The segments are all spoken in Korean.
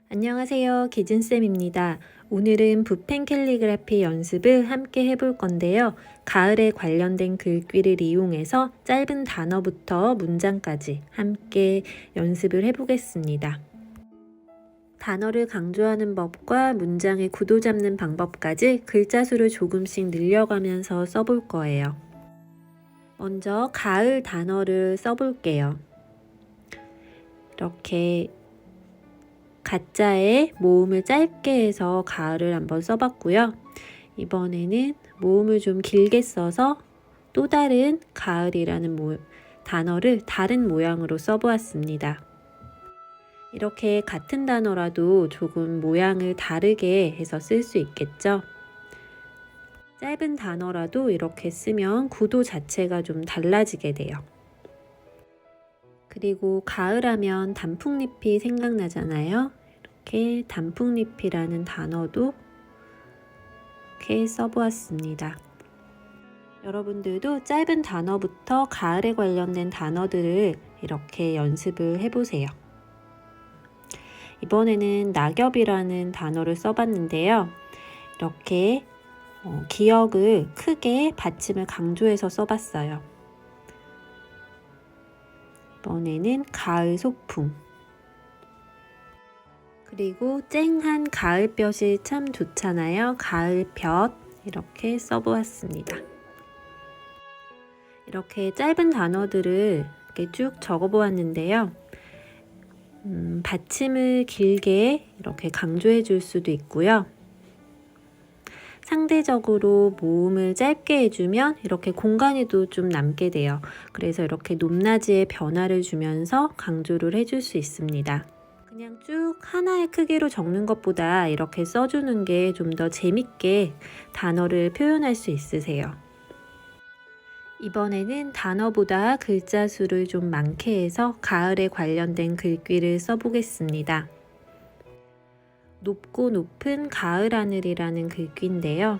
안녕하세요. 기준쌤입니다. 오늘은 붓펜 캘리그라피 연습을 함께 해볼 건데요. 가을에 관련된 글귀를 이용해서 짧은 단어부터 문장까지 함께 연습을 해보겠습니다. 단어를 강조하는 법과 문장의 구도 잡는 방법까지 글자 수를 조금씩 늘려가면서 써볼 거예요. 먼저 가을 단어를 써볼게요. 이렇게 가짜의 모음을 짧게 해서 가을을 한번 써봤고요. 이번에는 모음을 좀 길게 써서 또 다른 가을이라는 단어를 다른 모양으로 써보았습니다. 이렇게 같은 단어라도 조금 모양을 다르게 해서 쓸 수 있겠죠. 짧은 단어라도 이렇게 쓰면 구도 자체가 좀 달라지게 돼요. 그리고 가을하면 단풍잎이 생각나잖아요. 이렇게 단풍잎이라는 단어도 이렇게 써보았습니다. 여러분들도 짧은 단어부터 가을에 관련된 단어들을 이렇게 연습을 해보세요. 이번에는 낙엽이라는 단어를 써봤는데요. 이렇게 기역을 크게 받침을 강조해서 써봤어요. 이번에는 가을 소풍. 그리고 쨍한 가을볕이 참 좋잖아요. 가을볕 이렇게 써보았습니다. 이렇게 짧은 단어들을 이렇게 쭉 적어보았는데요. 받침을 길게 이렇게 강조해 줄 수도 있고요. 상대적으로 모음을 짧게 해주면 이렇게 공간에도 좀 남게 돼요. 그래서 이렇게 높낮이의 변화를 주면서 강조를 해줄 수 있습니다. 그냥 쭉 하나의 크기로 적는 것보다 이렇게 써주는 게 좀 더 재밌게 단어를 표현할 수 있으세요. 이번에는 단어보다 글자 수를 좀 많게 해서 가을에 관련된 글귀를 써보겠습니다. 높고 높은 가을 하늘이라는 글귀인데요.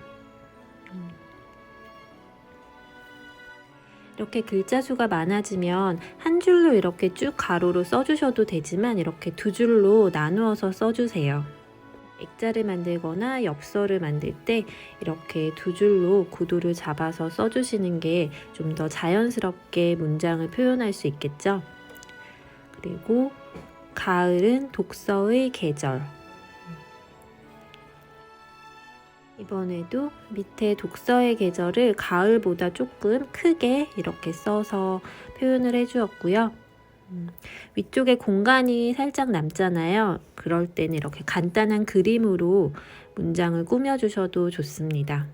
이렇게 글자 수가 많아지면 한 줄로 이렇게 쭉 가로로 써주셔도 되지만 이렇게 두 줄로 나누어서 써주세요. 액자를 만들거나 엽서를 만들 때 이렇게 두 줄로 구도를 잡아서 써주시는 게 좀 더 자연스럽게 문장을 표현할 수 있겠죠. 그리고 가을은 독서의 계절. 이번에도 밑에 독서의 계절을 가을보다 조금 크게 이렇게 써서 표현을 해주었고요. 위쪽에 공간이 살짝 남잖아요. 그럴 때는 이렇게 간단한 그림으로 문장을 꾸며주셔도 좋습니다.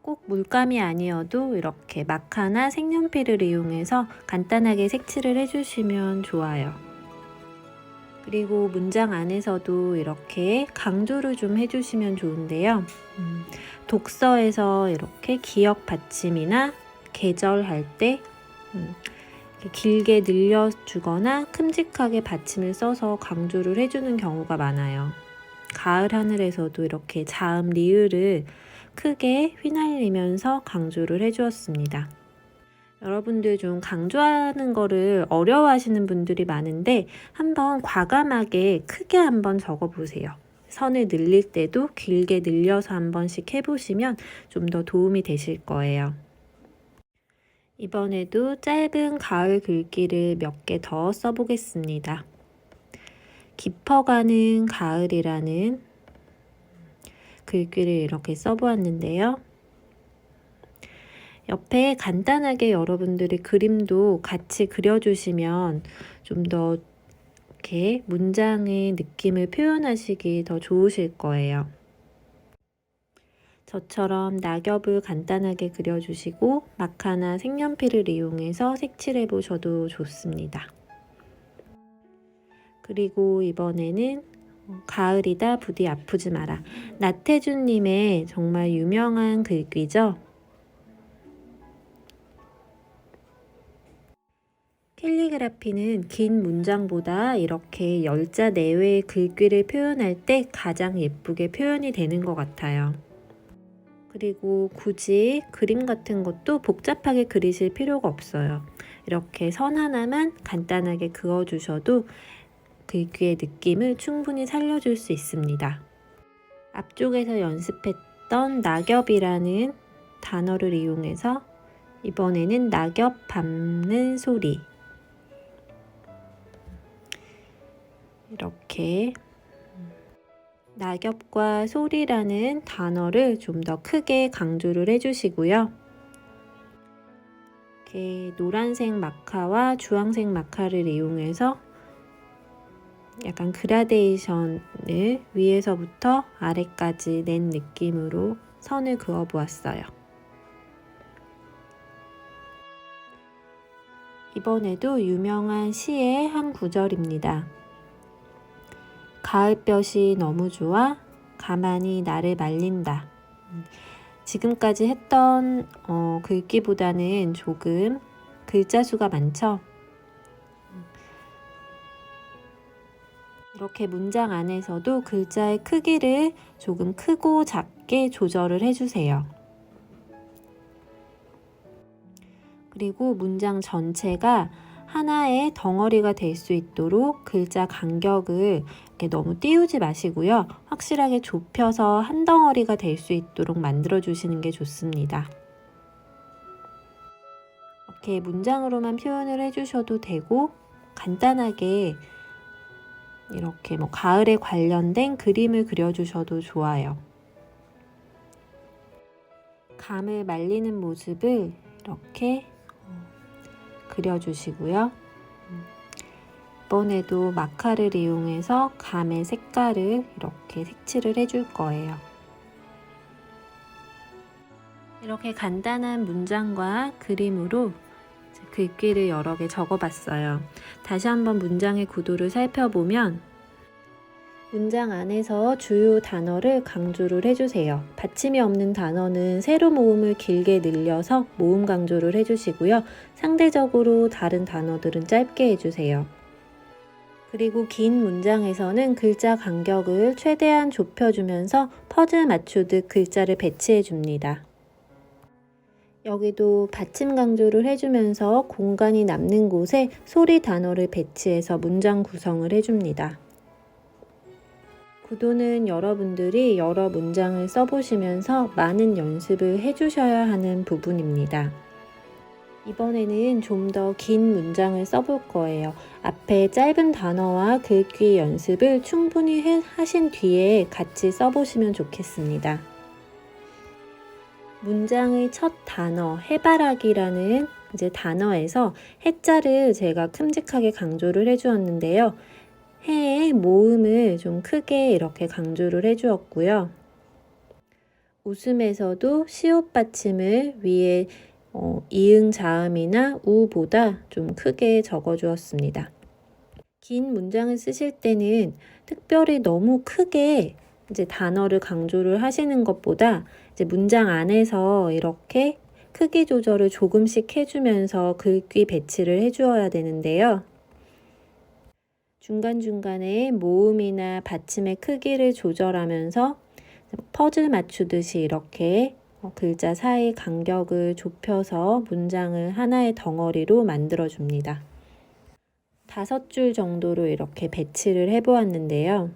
꼭 물감이 아니어도 이렇게 마카나 색연필을 이용해서 간단하게 색칠을 해주시면 좋아요. 그리고 문장 안에서도 이렇게 강조를 좀 해주시면 좋은데요. 독서에서 이렇게 기역 받침이나 계절 할 때 길게 늘려주거나 큼직하게 받침을 써서 강조를 해주는 경우가 많아요. 가을 하늘에서도 이렇게 자음 리을을 크게 휘날리면서 강조를 해주었습니다. 여러분들 좀 강조하는 거를 어려워하시는 분들이 많은데 한번 과감하게 크게 한번 적어보세요. 선을 늘릴 때도 길게 늘려서 한 번씩 해보시면 좀 더 도움이 되실 거예요. 이번에도 짧은 가을 글귀를 몇 개 더 써보겠습니다. 깊어가는 가을이라는 글귀를 이렇게 써보았는데요. 옆에 간단하게 여러분들이 그림도 같이 그려주시면 좀 더 이렇게 문장의 느낌을 표현하시기 더 좋으실 거예요. 저처럼 낙엽을 간단하게 그려주시고 마카나 색연필을 이용해서 색칠해 보셔도 좋습니다. 그리고 이번에는 가을이다 부디 아프지 마라. 나태주님의 정말 유명한 글귀죠. 캘리그라피는 긴 문장보다 이렇게 열자 내외의 글귀를 표현할 때 가장 예쁘게 표현이 되는 것 같아요. 그리고 굳이 그림 같은 것도 복잡하게 그리실 필요가 없어요. 이렇게 선 하나만 간단하게 그어주셔도 글귀의 느낌을 충분히 살려줄 수 있습니다. 앞쪽에서 연습했던 낙엽이라는 단어를 이용해서 이번에는 낙엽 밟는 소리, 이렇게 낙엽과 소리라는 단어를 좀 더 크게 강조를 해주시고요. 이렇게 노란색 마카와 주황색 마카를 이용해서 약간 그라데이션을 위에서부터 아래까지 낸 느낌으로 선을 그어 보았어요. 이번에도 유명한 시의 한 구절입니다. 가을볕이 너무 좋아 가만히 나를 말린다. 지금까지 했던 글귀보다는 조금 글자 수가 많죠? 이렇게 문장 안에서도 글자의 크기를 조금 크고 작게 조절을 해주세요. 그리고 문장 전체가 하나의 덩어리가 될 수 있도록 글자 간격을 이렇게 너무 띄우지 마시고요. 확실하게 좁혀서 한 덩어리가 될 수 있도록 만들어 주시는 게 좋습니다. 이렇게 문장으로만 표현을 해주셔도 되고, 간단하게 이렇게 가을에 관련된 그림을 그려주셔도 좋아요. 감을 말리는 모습을 이렇게 그려주시고요. 이번에도 마카를 이용해서 감의 색깔을 이렇게 색칠을 해줄 거예요. 이렇게 간단한 문장과 그림으로 글귀를 여러 개 적어봤어요. 다시 한번 문장의 구도를 살펴보면 문장 안에서 주요 단어를 강조를 해주세요. 받침이 없는 단어는 세로 모음을 길게 늘려서 모음 강조를 해주시고요. 상대적으로 다른 단어들은 짧게 해주세요. 그리고 긴 문장에서는 글자 간격을 최대한 좁혀주면서 퍼즐 맞추듯 글자를 배치해줍니다. 여기도 받침 강조를 해주면서 공간이 남는 곳에 소리 단어를 배치해서 문장 구성을 해줍니다. 구도는 여러분들이 여러 문장을 써보시면서 많은 연습을 해주셔야 하는 부분입니다. 이번에는 좀 더 긴 문장을 써볼 거예요. 앞에 짧은 단어와 글귀 연습을 충분히 하신 뒤에 같이 써보시면 좋겠습니다. 문장의 첫 단어, 해바라기라는 단어에서 해자를 제가 큼직하게 강조를 해주었는데요. 해의 모음을 좀 크게 이렇게 강조를 해주었고요. 웃음에서도 시옷 받침을 위에 이응 자음이나 우보다 좀 크게 적어주었습니다. 긴 문장을 쓰실 때는 특별히 너무 크게 단어를 강조를 하시는 것보다 문장 안에서 이렇게 크기 조절을 조금씩 해주면서 글귀 배치를 해주어야 되는데요. 중간중간에 모음이나 받침의 크기를 조절하면서 퍼즐 맞추듯이 이렇게 글자 사이 간격을 좁혀서 문장을 하나의 덩어리로 만들어줍니다. 5줄 정도로 이렇게 배치를 해보았는데요.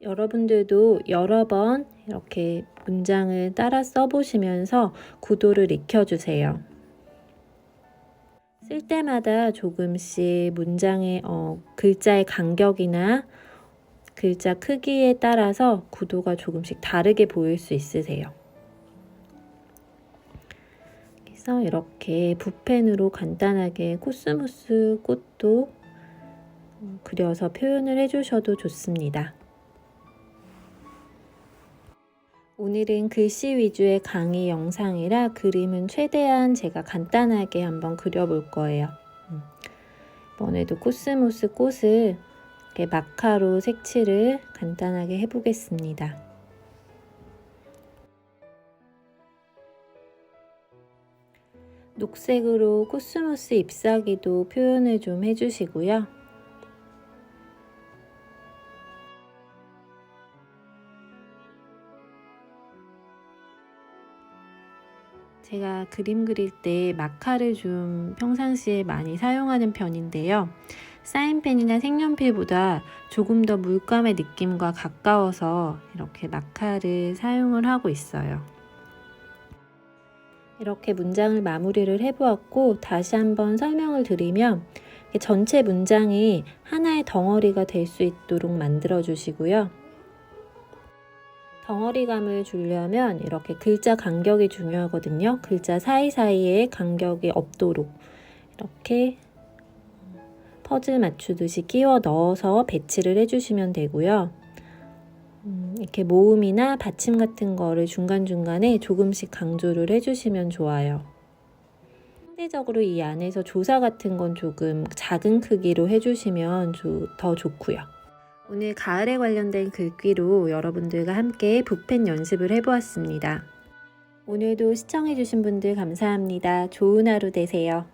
여러분들도 여러 번 이렇게 문장을 따라 써보시면서 구도를 익혀주세요. 쓸 때마다 조금씩 문장의 글자의 간격이나 글자 크기에 따라서 구도가 조금씩 다르게 보일 수 있으세요. 그래서 이렇게 붓펜으로 간단하게 코스모스 꽃도 그려서 표현을 해주셔도 좋습니다. 오늘은 글씨 위주의 강의 영상이라 그림은 최대한 제가 간단하게 한번 그려볼 거예요. 이번에도 코스모스 꽃을 이렇게 마카로 색칠을 간단하게 해보겠습니다. 녹색으로 코스모스 잎사귀도 표현을 좀 해주시고요. 제가 그림 그릴 때 마카를 좀 평상시에 많이 사용하는 편인데요. 사인펜이나 색연필보다 조금 더 물감의 느낌과 가까워서 이렇게 마카를 사용을 하고 있어요. 이렇게 문장을 마무리를 해보았고, 다시 한번 설명을 드리면 전체 문장이 하나의 덩어리가 될 수 있도록 만들어 주시고요. 덩어리감을 주려면 이렇게 글자 간격이 중요하거든요. 글자 사이사이에 간격이 없도록 이렇게 퍼즐 맞추듯이 끼워 넣어서 배치를 해주시면 되고요. 이렇게 모음이나 받침 같은 거를 중간중간에 조금씩 강조를 해주시면 좋아요. 상대적으로 이 안에서 조사 같은 건 조금 작은 크기로 해주시면 더 좋고요. 오늘 가을에 관련된 글귀로 여러분들과 함께 붓펜 연습을 해보았습니다. 오늘도 시청해주신 분들 감사합니다. 좋은 하루 되세요.